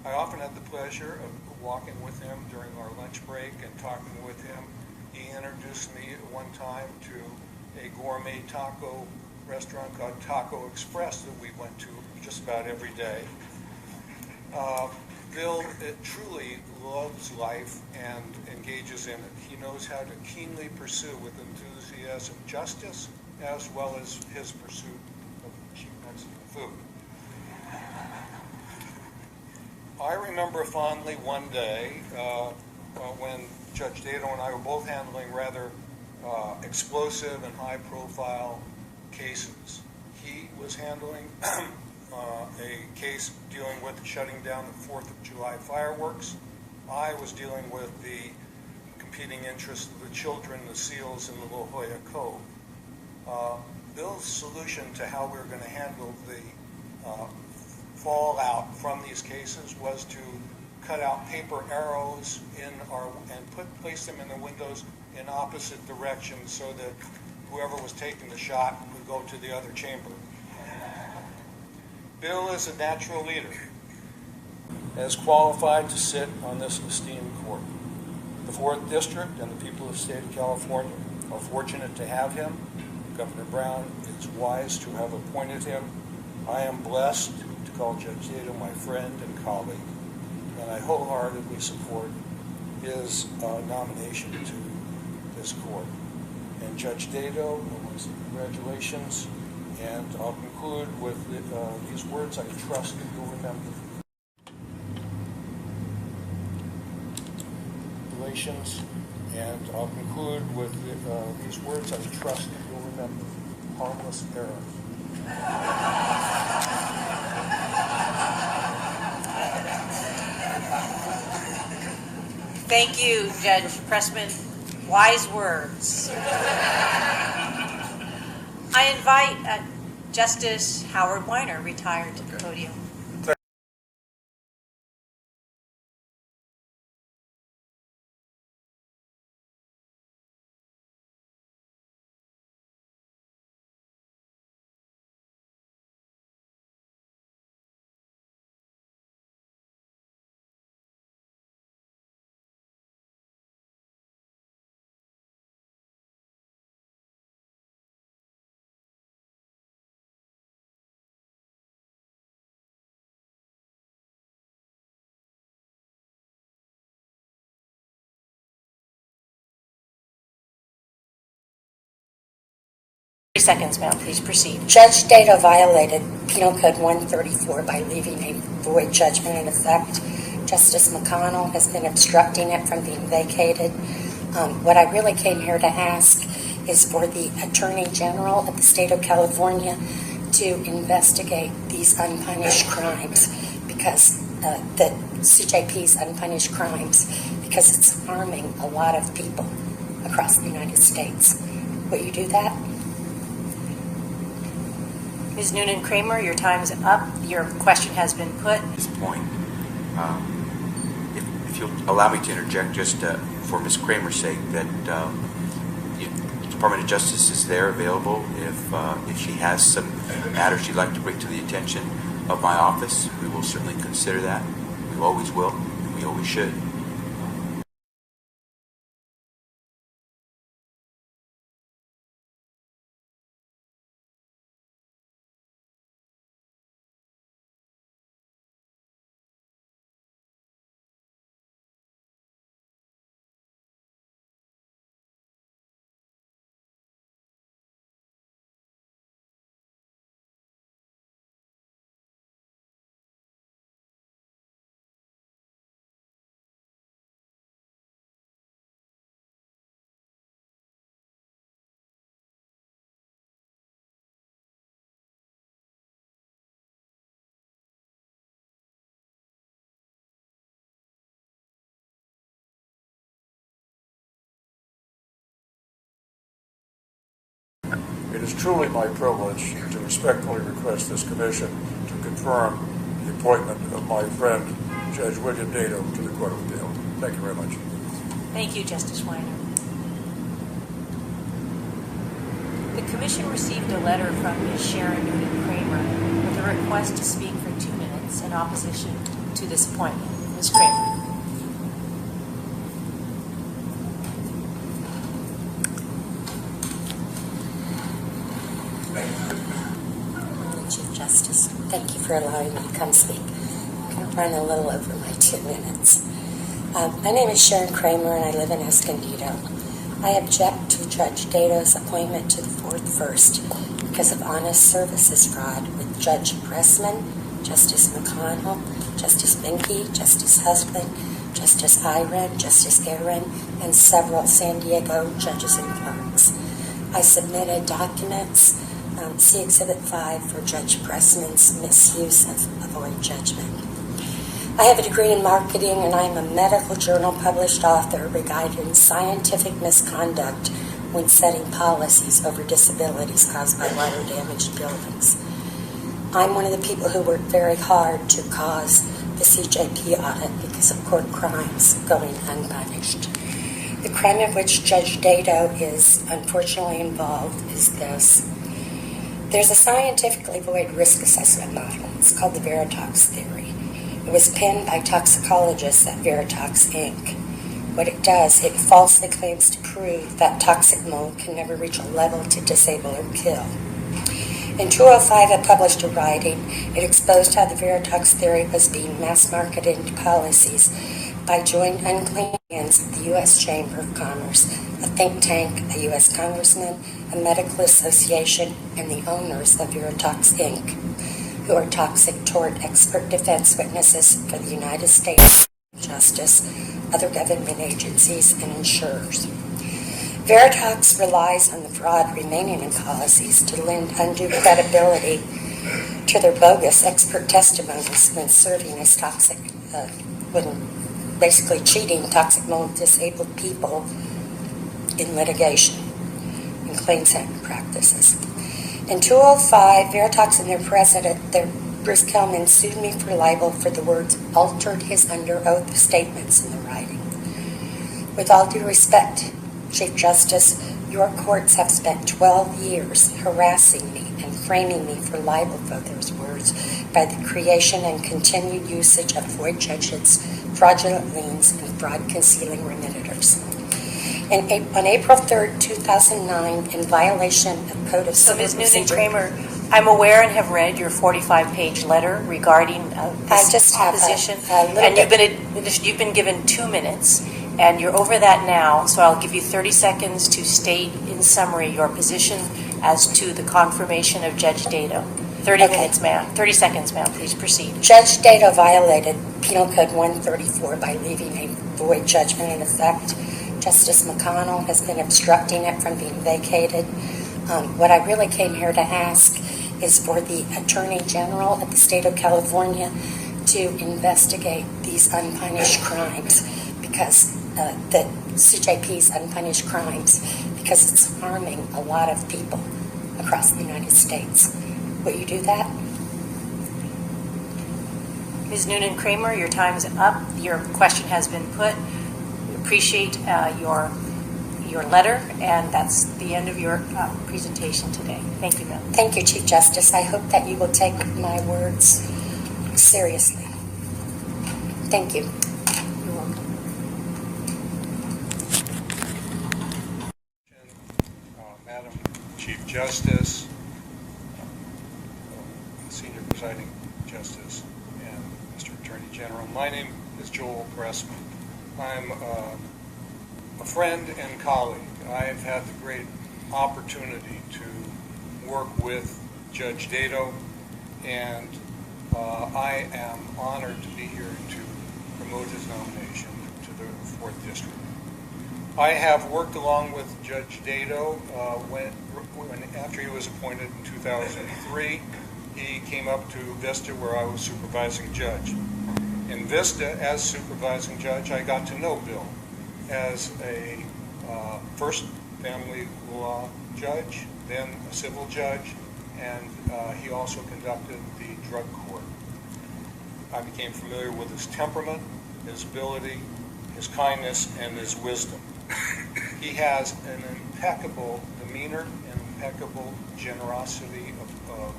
I often had the pleasure of walking with him during our lunch break and talking with him. He introduced me at one time to a gourmet taco restaurant called Taco Express that we went to just about every day. Bill truly loves life and engages in it. He knows how to keenly pursue with enthusiasm justice as well as his pursuit of cheap Mexican food. I remember fondly one day when Judge Dado and I were both handling rather explosive and high-profile cases. He was handling a case dealing with shutting down the 4th of July fireworks. I was dealing with the competing interests of the children, the seals, in the La Jolla Cove. Bill's solution to how we were going to handle the fallout from these cases was to cut out paper arrows and place them in the windows in opposite directions so that whoever was taking the shot would go to the other chamber. Bill is a natural leader, as qualified to sit on this esteemed court. The 4th District and the people of the state of California are fortunate to have him. Governor Brown is wise to have appointed him. I am blessed to call Judge Dado my friend and colleague, and I wholeheartedly support his nomination to this court. And Judge Dado, congratulations. And I'll conclude with these words I trust that you'll remember. Congratulations. And I'll conclude with these words I trust that you'll remember. Harmless error. Thank you, Judge Pressman. Wise words. I invite Justice Howard Weiner, retired, to the podium. Seconds, ma'am. Please proceed. Judge Dado violated Penal Code 134 by leaving a void judgment in effect. Justice McConnell has been obstructing it from being vacated. What I really came here to ask is for the Attorney General of the state of California to investigate these unpunished crimes, because the CJP's unpunished crimes, because it's harming a lot of people across the United States. Will you do that? Ms. Noonan-Kramer, your time is up. Your question has been put. At this point, if you'll allow me to interject just for Ms. Kramer's sake, that the Department of Justice is there available if she has some matters she'd like to bring to the attention of my office. We will certainly consider that. We always will, and we always should. It is truly my privilege to respectfully request this commission to confirm the appointment of my friend, Judge William Dado, to the Court of Appeal. Thank you very much. Thank you, Justice Weiner. The Commission received a letter from Ms. Sharon Noonan-Kramer with a request to speak for 2 minutes, and in opposition to this appointment. Ms. Kramer. Chief Justice, thank you for allowing me to come speak. I'm going to run a little over my 2 minutes. My name is Sharon Kramer, and I live in Escondido. I object to Judge Dato's appointment to the 4th First because of honest services fraud with Judge Pressman, Justice McConnell, Justice Binky, Justice Husband, Justice Iron, Justice Aaron, and several San Diego judges and clerks. I submitted documents, see Exhibit 5, for Judge Pressman's misuse of void judgment. I have a degree in marketing, and I am a medical journal published author regarding scientific misconduct when setting policies over disabilities caused by water-damaged buildings. I'm one of the people who worked very hard to cause the CJP audit because of court crimes going unpunished. The crime of which Judge Dato is unfortunately involved is this. There's a scientifically void risk assessment model. It's called the Veritox theory. It was penned by toxicologists at Veritox, Inc. What it does, it falsely claims to prove that toxic mold can never reach a level to disable or kill. In 2005, I published a writing. It exposed how the Veritox theory was being mass-marketed into policies by joint unclean hands of the U.S. Chamber of Commerce, a think tank, a U.S. congressman, a medical association, and the owners of Veritox, Inc., who are toxic tort expert defense witnesses for the United States Justice, other government agencies, and insurers. Veritox relies on the fraud remaining in policies to lend undue credibility to their bogus expert testimonies when serving as toxic, when basically cheating toxic mold disabled people in litigation and claims handling practices. In 2005, Veritox and their president, Bruce Kelman, sued me for libel for the words altered his under oath statements in the writing. With all due respect, Chief Justice, your courts have spent 12 years harassing me and framing me for libel for those words by the creation and continued usage of void judgments, fraudulent liens, and fraud-concealing remitters. On April 3rd, 2009, in violation of Code of So, Civil Ms. Procedure... Noonan-Kramer, I'm aware and have read your 45-page letter regarding this opposition, and you've been given 2 minutes, and you're over that now, so I'll give you 30 seconds to state in summary your position as to the confirmation of Judge Dato. 30 minutes, ma'am. 30 seconds, ma'am. Please proceed. Judge Dato violated Penal Code 134 by leaving a void judgment in effect. Justice McConnell has been obstructing it from being vacated. What I really came here to ask is for the Attorney General of the state of California to investigate these unpunished crimes, because the CJP's unpunished crimes, because it's harming a lot of people across the United States. Will you do that? Ms. Noonan-Kramer, your time is up. Your question has been put. We appreciate your letter, and that's the end of your presentation today. Thank you, ma'am. Thank you, Chief Justice. I hope that you will take my words seriously. Thank you. You're welcome. Madam Chief Justice, Senior Presiding Justice, and Mr. Attorney General. My name is Joel Pressman. I'm a friend and colleague. I've had the great opportunity to work with Judge Dato, and I am honored to be here to promote his nomination to the 4th District. I have worked along with Judge Dato after he was appointed in 2003. He came up to Vista, where I was supervising judge. In Vista, as supervising judge, I got to know Bill as a first family law judge, then a civil judge, and he also conducted the drug court. I became familiar with his temperament, his ability, his kindness, and his wisdom. He has an impeccable demeanor and impeccable generosity of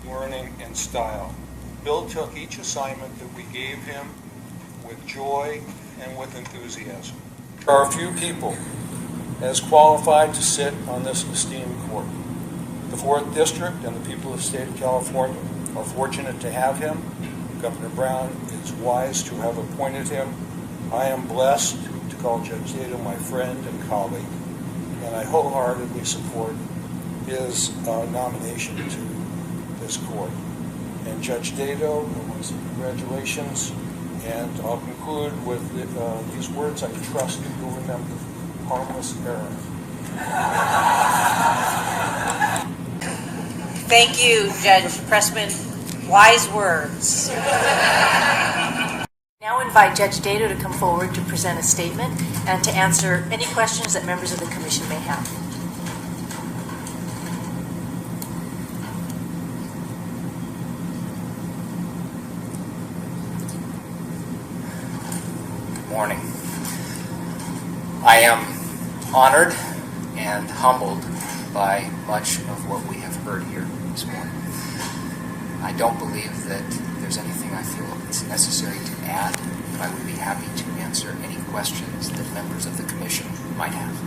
learning and style. Bill took each assignment that we gave him with joy and with enthusiasm. There are few people as qualified to sit on this esteemed court. The 4th District and the people of the state of California are fortunate to have him. Governor Brown is wise to have appointed him. I am blessed to call Judge Dado my friend and colleague, and I wholeheartedly support his nomination to this court. And Judge Dado, congratulations. And I'll conclude with these words I trust that you'll remember. Harmless error. Thank you, Judge Pressman. Wise words. Now invite Judge Dado to come forward to present a statement and to answer any questions that members of the commission may have. Morning. I am honored and humbled by much of what we have heard here this morning. I don't believe that there's anything I feel it's necessary to add, but I would be happy to answer any questions that members of the commission might have.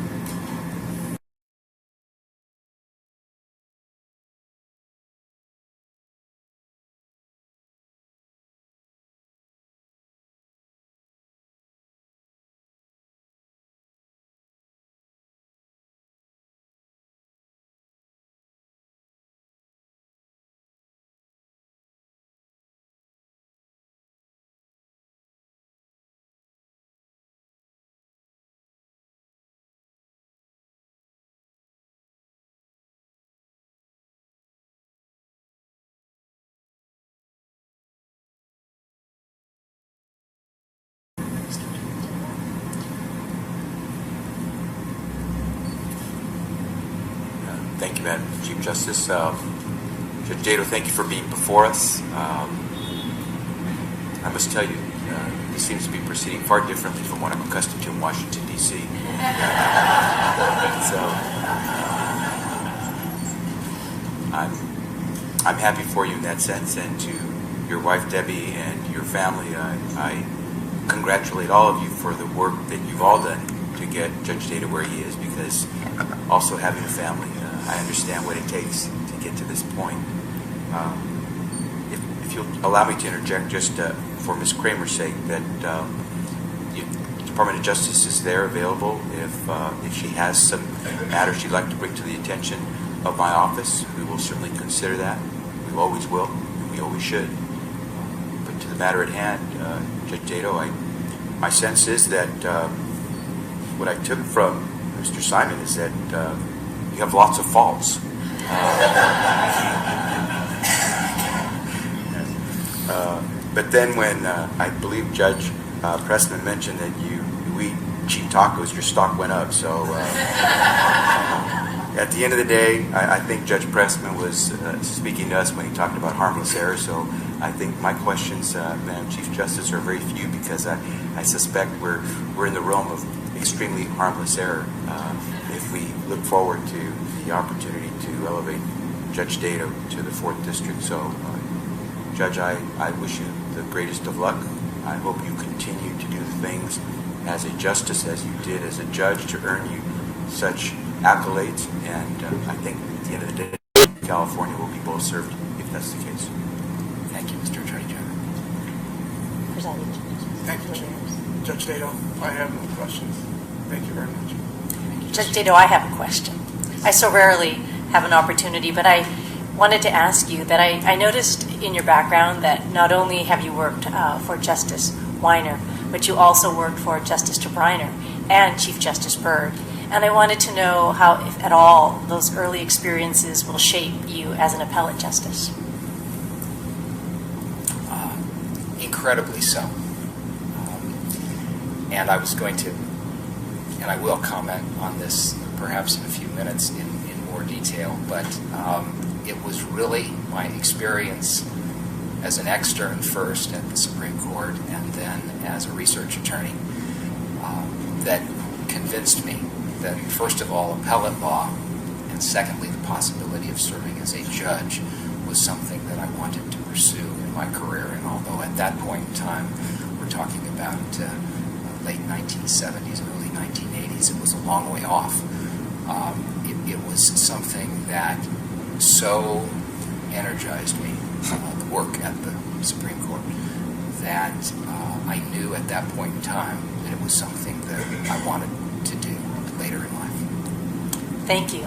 Thank you, Madam Chief Justice. Judge Dado, thank you for being before us. I must tell you, this seems to be proceeding far differently from what I'm accustomed to in Washington, D.C. I'm happy for you in that sense, and to your wife, Debbie, and your family, I congratulate all of you for the work that you've all done to get Judge Dado where he is, because also having a family, I understand what it takes to get to this point. If you'll allow me to interject just for Ms. Kramer's sake, that the Department of Justice is there available if she has some matters she'd like to bring to the attention of my office. We will certainly consider that. We always will, and we always should. But to the matter at hand, Judge Dado, my sense is that what I took from Mr. Simon is that you have lots of faults. But then when I believe Judge Pressman mentioned that you eat cheap tacos, your stock went up. So at the end of the day, I think Judge Pressman was speaking to us when he talked about harmless error. So I think my questions, Madam Chief Justice, are very few, because I suspect we're in the realm of extremely harmless error if we look forward to the opportunity to elevate Judge Dado to the 4th District. So, Judge, I wish you the greatest of luck. I hope you continue to do the things as a justice as you did as a judge to earn you such accolades, and I think at the end of the day, California will be well served if that's the case. Thank you, Mr. Attorney General. Thank you, Judge Dado. I have no questions. Thank you very much. Judge Dado, I have a question. I so rarely have an opportunity, but I wanted to ask you that I noticed in your background that not only have you worked for Justice Weiner, but you also worked for Justice DeBriner and Chief Justice Byrd. And I wanted to know how, if at all, those early experiences will shape you as an appellate justice. Incredibly so. And I was going to, and I will comment on this perhaps in a few minutes in more detail, but it was really my experience as an extern first at the Supreme Court and then as a research attorney that convinced me that, first of all, appellate law, and secondly, the possibility of serving as a judge was something that I wanted to pursue and my career. And although at that point in time, we're talking about late 1970s, early 1980s, it was a long way off. It was something that so energized me, the work at the Supreme Court, that I knew at that point in time that it was something that I wanted to do later in life. Thank you.